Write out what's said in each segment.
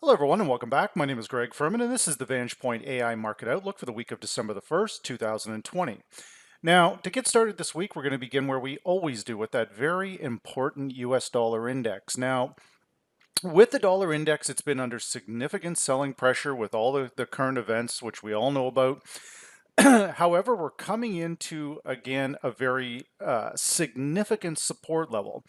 Hello, everyone, and welcome back. My name is Greg Furman, and this is the Vantage Point AI Market Outlook for the week of December the 1st, 2020. Now, to get started this week, we're going to begin where we always do with that very important US dollar index. Now, with the dollar index, it's been under significant selling pressure with all the current events, which we all know about. However, we're coming into, again, a very significant support level.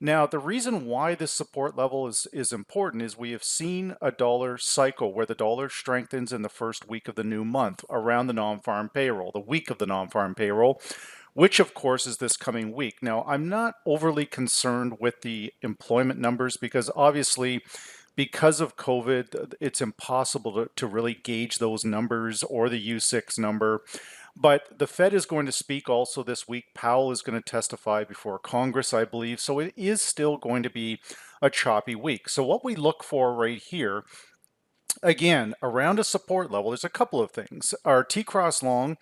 Now, the reason why this support level is important is we have seen a dollar cycle where the dollar strengthens in the first week of the new month around the non-farm payroll, the week of the non-farm payroll, which of course is this coming week. Now, I'm not overly concerned with the employment numbers because obviously because of COVID, it's impossible to really gauge those numbers or the U6 number. But the Fed is going to speak also this week. Powell is going to testify before Congress, I believe. So it is still going to be a choppy week. So what we look for right here, again, around a support level, there's a couple of things. Our T-cross long,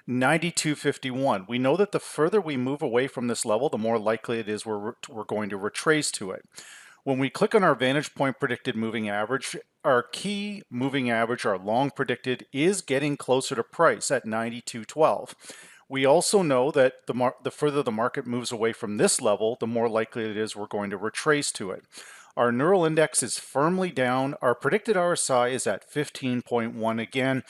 92.51. We know that the further we move away from this level, the more likely it is we're going to retrace to it. When we click on our Vantage Point predicted moving average, our key moving average, our long predicted, is getting closer to price at 92.12. We also know that the further the market moves away from this level, the more likely it is we're going to retrace to it. Our neural index is firmly down. Our predicted RSI is at 15.1 again.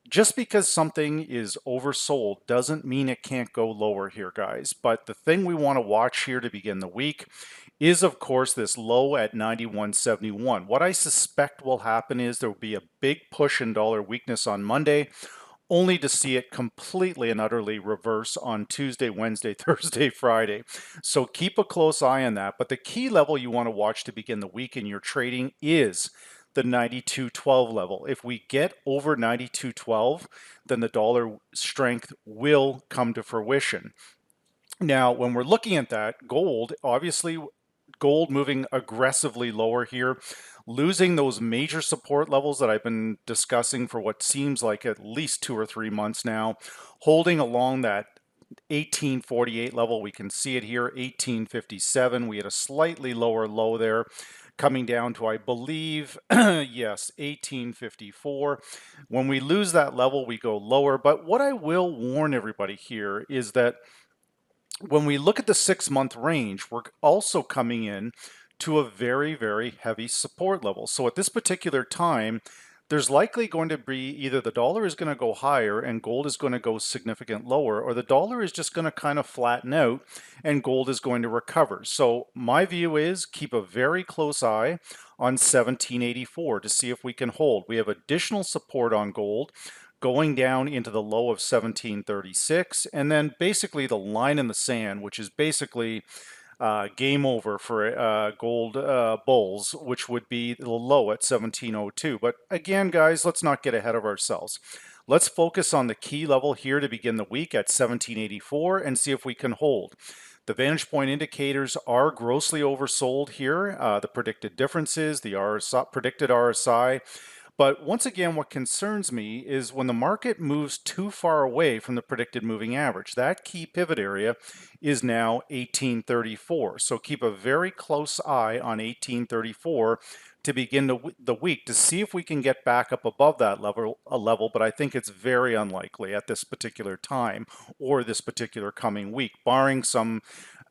Just because something is oversold doesn't mean it can't go lower here, guys. But the thing we want to watch here to begin the week is, of course, this low at 91.71. What I suspect will happen is there will be a big push in dollar weakness on Monday, only to see it completely and utterly reverse on Tuesday, Wednesday, Thursday, Friday. So keep a close eye on that. But the key level you want to watch to begin the week in your trading is the 92.12 level. If we get over 92.12, then the dollar strength will come to fruition. Now, when we're looking at that, gold, obviously, gold moving aggressively lower here, losing those major support levels that I've been discussing for what seems like at least 2 or 3 months now, holding along that 1848 level. We can see it here, 1857. We had a slightly lower low there, coming down to, I believe, yes, 1854. When we lose that level, we go lower. But what I will warn everybody here is that when we look at the 6-month range, we're also coming in to a very, very heavy support level. So at this particular time, there's likely going to be either the dollar is going to go higher and gold is going to go significant lower, or the dollar is just going to kind of flatten out and gold is going to recover. So my view is keep a very close eye on 1784 to see if we can hold. We have additional support on gold going down into the low of 1736, and then basically the line in the sand, which is basically game over for gold bulls, which would be the low at 1702. But again, guys, let's not get ahead of ourselves. Let's focus on the key level here to begin the week at 1784 and see if we can hold. The Vantage Point indicators are grossly oversold here. The predicted differences, the predicted RSI. But once again, what concerns me is when the market moves too far away from the predicted moving average. That key pivot area is now 1834. So keep a very close eye on 1834 to begin the week to see if we can get back up above that level, but I think it's very unlikely at this particular time or this particular coming week, barring some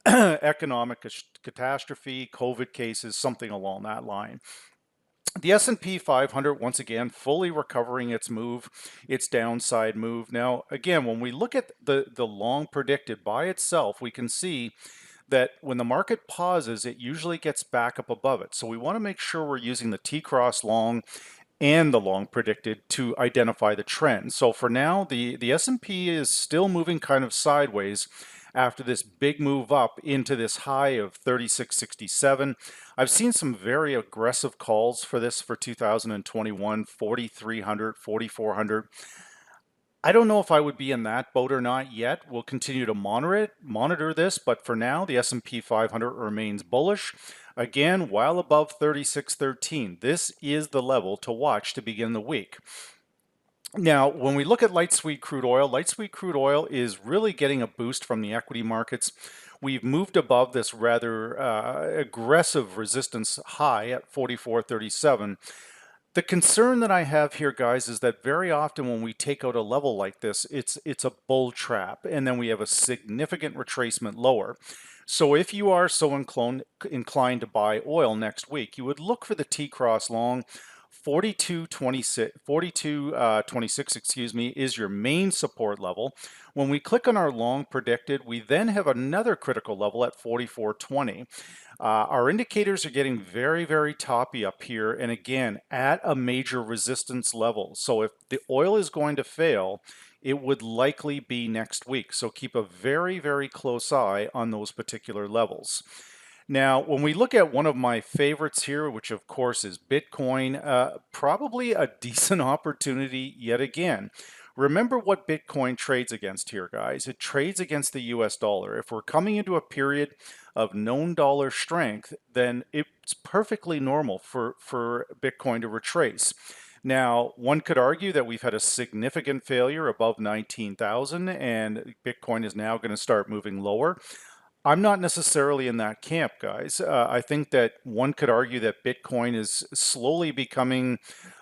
economic catastrophe, COVID cases, something along that line. The S&P 500, once again, fully recovering its move, its downside move. Now, again, when we look at the long predicted by itself, we can see that when the market pauses, it usually gets back up above it. So we want to make sure we're using the T-cross long and the long predicted to identify the trend. So for now, the S&P is still moving kind of sideways after this big move up into this high of 3667. I've seen some very aggressive calls for this for 2021, 4300, 4400. I don't know if I would be in that boat or not yet. We'll continue to monitor this, but for now, the S&P 500 remains bullish. Again, while above 3613, this is the level to watch to begin the week. Now, when we look at light sweet crude oil is really getting a boost from the equity markets. We've moved above this rather aggressive resistance high at 44.37. The concern that I have here, guys, is that very often when we take out a level like this, it's a bull trap, and then we have a significant retracement lower. So if you are so inclined to buy oil next week, you would look for the T-cross long. 42.26, excuse me, is your main support level. When we click on our long predicted, we then have another critical level at 44.20. Our indicators are getting very, very toppy up here, and again, at a major resistance level. So if the oil is going to fail, it would likely be next week. So keep a very, very close eye on those particular levels. Now, when we look at one of my favorites here, which of course is Bitcoin, probably a decent opportunity yet again. Remember what Bitcoin trades against here, guys. It trades against the US dollar. If we're coming into a period of known dollar strength, then it's perfectly normal for Bitcoin to retrace. Now, one could argue that we've had a significant failure above 19,000 and Bitcoin is now going to start moving lower. I'm not necessarily in that camp, guys. I think that one could argue that Bitcoin is slowly becoming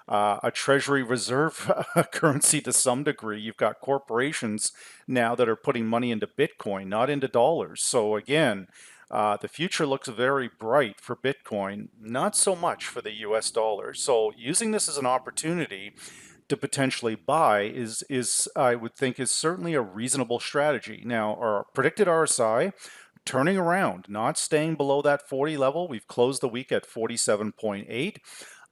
a treasury reserve currency to some degree. You've got corporations now that are putting money into Bitcoin, not into dollars. So again, the future looks very bright for Bitcoin, not so much for the US dollar. So using this as an opportunity to potentially buy is I would think is certainly a reasonable strategy. Now, our predicted RSI turning around, not staying below that 40 level. We've closed the week at 47.8.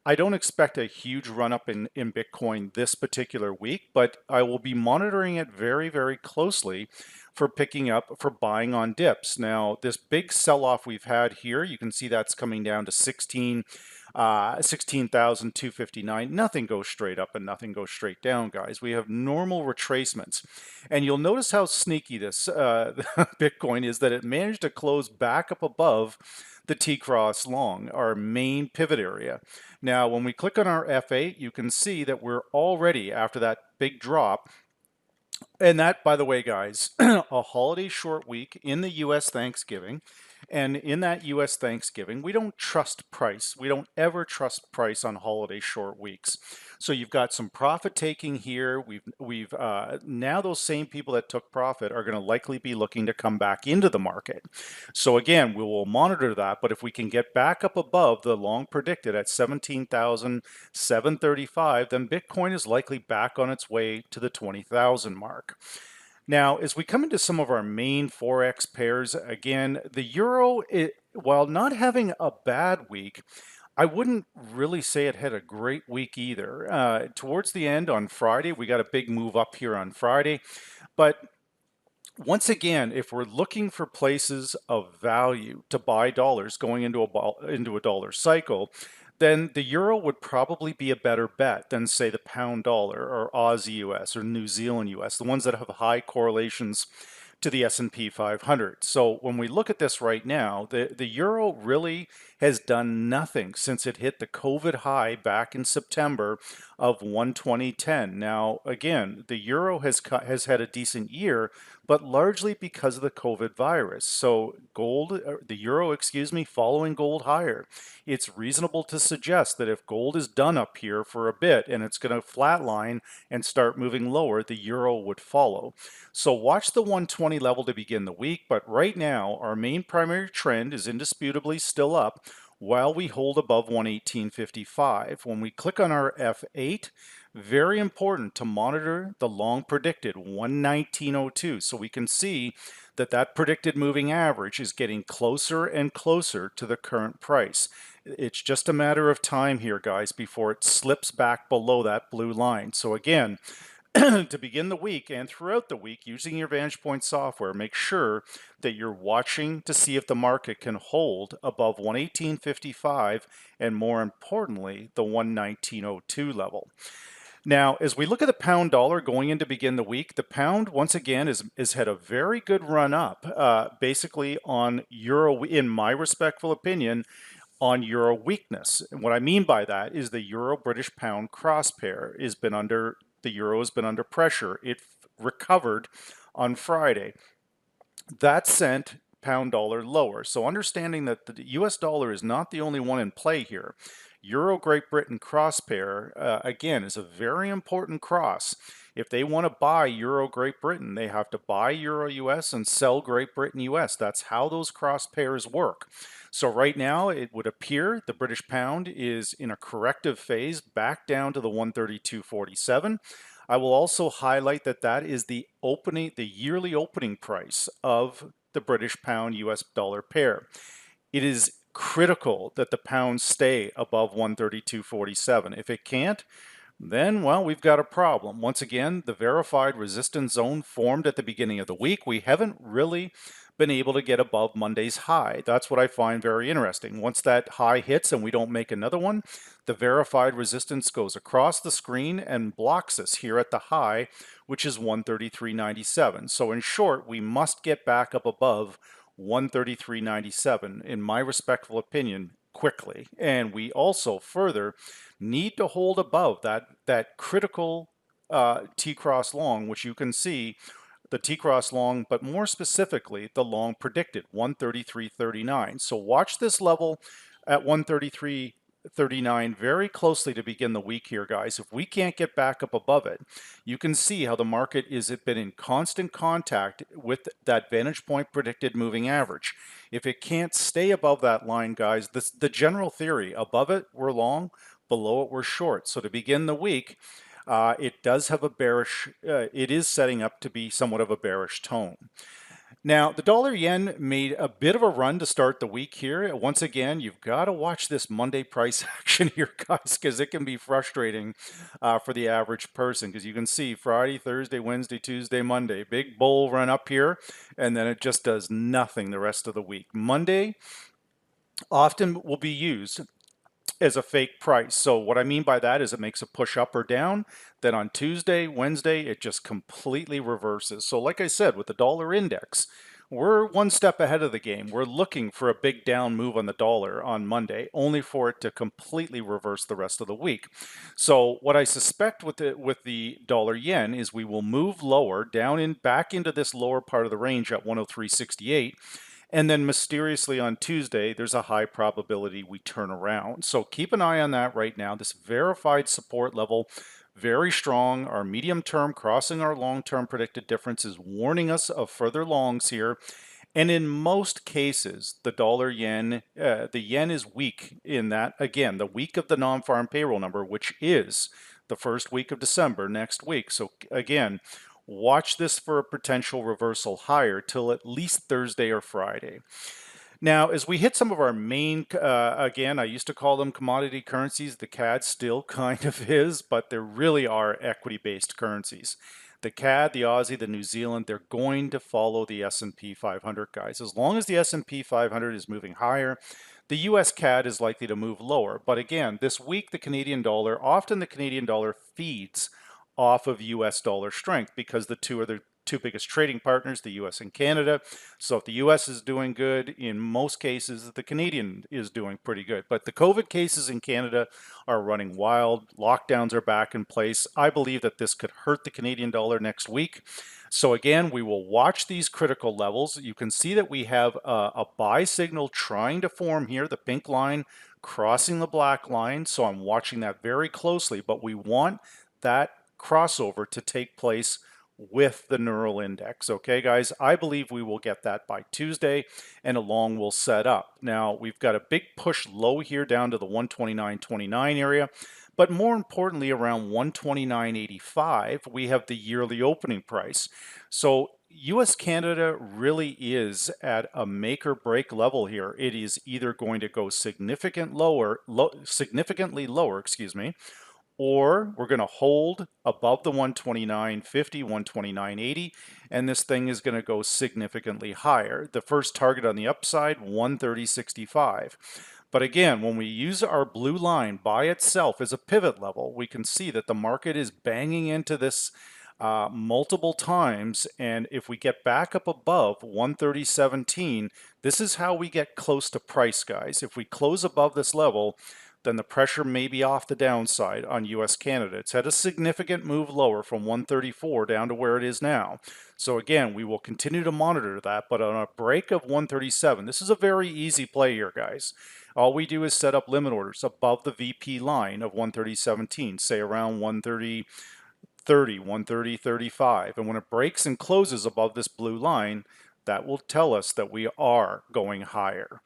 I don't expect a huge run up in Bitcoin this particular week, but I will be monitoring it very, very closely for picking up, for buying on dips. Now, this big sell-off we've had here, you can see that's coming down to 16,259. Nothing goes straight up and nothing goes straight down, guys. We have normal retracements. And you'll notice how sneaky this Bitcoin is, that it managed to close back up above the T-cross long, our main pivot area. Now, when we click on our F8, you can see that we're already, after that big drop, and that, by the way, guys, a holiday short week in the US Thanksgiving. And in that US Thanksgiving, we don't trust price. We don't ever trust price on holiday short weeks. So you've got some profit taking here. We've now those same people that took profit are going to likely be looking to come back into the market. So again, we will monitor that. But if we can get back up above the long predicted at 17,735, then Bitcoin is likely back on its way to the 20,000 mark. Now, as we come into some of our main Forex pairs, again, the euro, while not having a bad week, I wouldn't really say it had a great week either. Towards the end on Friday, we got a big move up here on Friday. But once again, if we're looking for places of value to buy dollars going into a dollar cycle, then the euro would probably be a better bet than, say, the pound dollar or Aussie US or New Zealand US, the ones that have high correlations to the S&P 500. So when we look at this right now, the euro really has done nothing since it hit the COVID high back in September of 120.10. Now, again, the euro has had a decent year, but largely because of the COVID virus. So the euro, excuse me, following gold higher. It's reasonable to suggest that if gold is done up here for a bit and it's going to flatline and start moving lower, the euro would follow. So watch the 120 level to begin the week, but right now our main primary trend is indisputably still up while we hold above 118.55. When we click on our F8, very important to monitor the long predicted 119.02, so we can see that that predicted moving average is getting closer and closer to the current price. It's just a matter of time here, guys, before it slips back below that blue line. So again, to begin the week and throughout the week, using your Vantage Point software, make sure that you're watching to see if the market can hold above 118.55 and, more importantly, the 119.02 level. Now, as we look at the pound dollar going in to begin the week, the pound once again has had a very good run up, basically on euro, in my respectful opinion, on euro weakness. And what I mean by that is the euro British pound cross pair the euro has been under pressure. It recovered on Friday. That sent pound dollar lower. So understanding that the US dollar is not the only one in play here. Euro Great Britain cross pair, again, is a very important cross. If they want to buy Euro Great Britain, they have to buy Euro US and sell Great Britain US. That's how those cross pairs work. So right now, it would appear the British pound is in a corrective phase back down to the 132.47. I will also highlight that that is the yearly opening price of the British pound US dollar pair. It is critical that the pound stay above 132.47. If it can't, then, well, we've got a problem. Once again, the verified resistance zone formed at the beginning of the week. We haven't really been able to get above Monday's high. That's what I find very interesting. Once that high hits and we don't make another one, the verified resistance goes across the screen and blocks us here at the high, which is 133.97. So in short, we must get back up above 133.97, in my respectful opinion, quickly. And we also further need to hold above that critical T-cross long, which you can see the T-cross long, but more specifically, the long predicted, 133.39. So watch this level at 133.39 very closely to begin the week here, guys. If we can't get back up above it, you can see how the market is been in constant contact with that Vantage Point predicted moving average. If it can't stay above that line, guys, the general theory, above it, we're long, below it, we're short. So to begin the week, it does have a bearish, it is setting up to be somewhat of a bearish tone. Now, the dollar yen made a bit of a run to start the week here. Once again, you've got to watch this Monday price action here, guys, because it can be frustrating for the average person. Because you can see Friday, Thursday, Wednesday, Tuesday, Monday, big bull run up here, and then it just does nothing the rest of the week. Monday often will be used as a fake price. So what I mean by that is it makes a push up or down. Then on Tuesday, Wednesday, it just completely reverses. So like I said, with the dollar index, we're one step ahead of the game. We're looking for a big down move on the dollar on Monday, only for it to completely reverse the rest of the week. So what I suspect with the dollar yen is we will move lower, back into this lower part of the range at 103.68. And then mysteriously on Tuesday, there's a high probability we turn around. So keep an eye on that right now. This verified support level, very strong. Our medium term crossing our long term predicted difference is warning us of further longs here. And in most cases, the dollar yen, the yen is weak in that, again, the week of the non-farm payroll number, which is the first week of December next week. So again, watch this for a potential reversal higher till at least Thursday or Friday. Now, as we hit some of our main, again, I used to call them commodity currencies. The CAD still kind of is, but there really are equity-based currencies. The CAD, the Aussie, the New Zealand, they're going to follow the S&P 500, guys. As long as the S&P 500 is moving higher, the US CAD is likely to move lower. But again, this week, the Canadian dollar, often the Canadian dollar feeds off of US dollar strength because the two are the two biggest trading partners, the US and Canada. So if the US is doing good, in most cases, the Canadian is doing pretty good. But the COVID cases in Canada are running wild. Lockdowns are back in place. I believe that this could hurt the Canadian dollar next week. So again, we will watch these critical levels. You can see that we have a buy signal trying to form here, the pink line crossing the black line. So I'm watching that very closely, but we want that crossover to take place with the neural index. Okay, guys, I believe we will get that by Tuesday and a long will set up. Now, we've got a big push low here down to the 129.29 area, but more importantly, around 129.85, we have the yearly opening price. So US Canada really is at a make or break level here. It is either going to go significantly lower, excuse me, or we're going to hold above the 129.50, 129.80, and this thing is going to go significantly higher. The first target on the upside, 130.65. But again, when we use our blue line by itself as a pivot level, we can see that the market is banging into this multiple times, and if we get back up above 130.17, this is how we get close to price, guys. If we close above this level, then the pressure may be off the downside on US Canada. It's had a significant move lower from 134 down to where it is now. So again, we will continue to monitor that, but on a break of 137, this is a very easy play here, guys. All we do is set up limit orders above the VP line of 130.17, say around 130.30, 130.35. And when it breaks and closes above this blue line, that will tell us that we are going higher.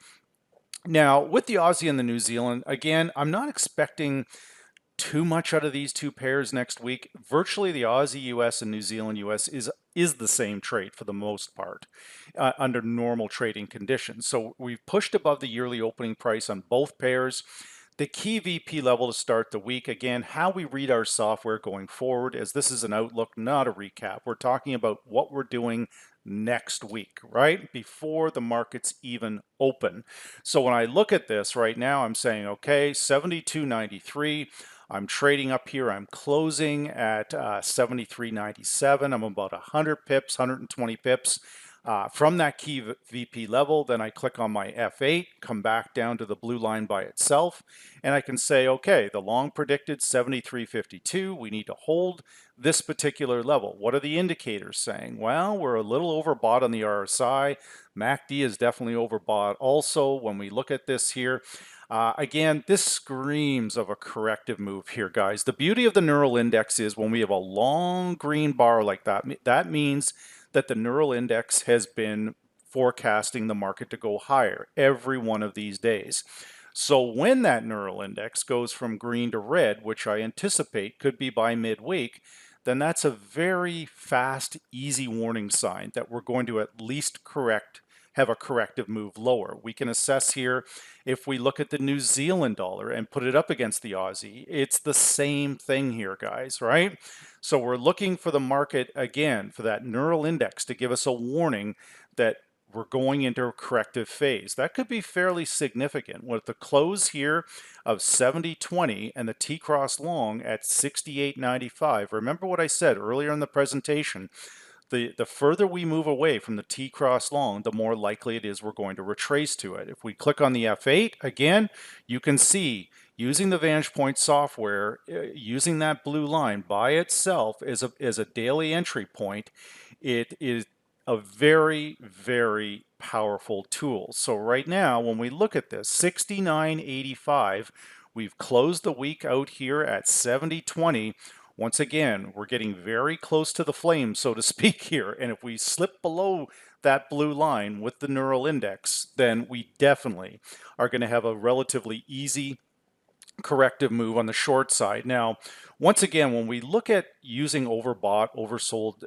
Now, with the Aussie and the New Zealand, again, I'm not expecting too much out of these two pairs next week. Virtually the Aussie US and New Zealand US is the same trade for the most part under normal trading conditions. So we've pushed above the yearly opening price on both pairs. The key VP level to start the week, again, how we read our software going forward, as this is an outlook, not a recap. We're talking about what we're doing next week, right? Before the markets even open. So when I look at this right now, I'm saying, okay, 72.93. I'm trading up here. I'm closing at 73.97. I'm about 100 pips, 120 pips. From that key VP level, then I click on my F8, come back down to the blue line by itself, and I can say, okay, the long predicted 73.52, we need to hold this particular level. What are the indicators saying? Well, we're a little overbought on the RSI. MACD is definitely overbought also. When we look at this here, again, this screams of a corrective move here, guys. The beauty of the Neural Index is when we have a long green bar like that, that means that the Neural Index has been forecasting the market to go higher every one of these days. So when that Neural Index goes from green to red, which I anticipate could be by midweek, then that's a very fast, easy warning sign that we're going to at least have a corrective move lower. We can assess here, if we look at the New Zealand dollar and put it up against the Aussie, it's the same thing here, guys, right? So we're looking for the market, again, for that Neural Index to give us a warning that we're going into a corrective phase. That could be fairly significant. With the close here of 70.20 and the T-cross long at 68.95, remember what I said earlier in the presentation, the further we move away from the T-cross long, the more likely it is we're going to retrace to it. If we click on the F8, again, you can see using the Vantage Point software, using that blue line by itself as a daily entry point, it is a very, very powerful tool. So right now, when we look at this, 69.85, we've closed the week out here at 70.20. Once again, we're getting very close to the flame, so to speak here. And if we slip below that blue line with the Neural Index, then we definitely are going to have a relatively easy corrective move on the short side. Now, once again, when we look at using overbought, oversold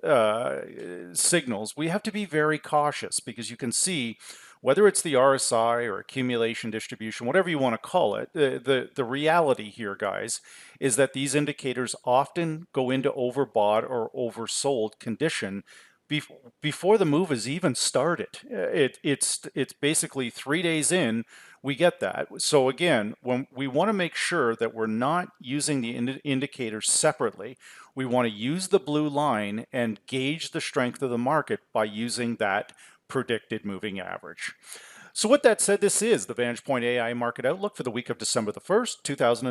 signals, we have to be very cautious because you can see whether it's the RSI or accumulation distribution, whatever you want to call it, the reality here, guys, is that these indicators often go into overbought or oversold condition before the move is even started. It's basically 3 days in, we get that. So again, when we want to make sure that we're not using the indicators separately, we want to use the blue line and gauge the strength of the market by using that predicted moving average. So with that said, this is the Vantage Point AI Market Outlook for the week of December the 1st, 2020.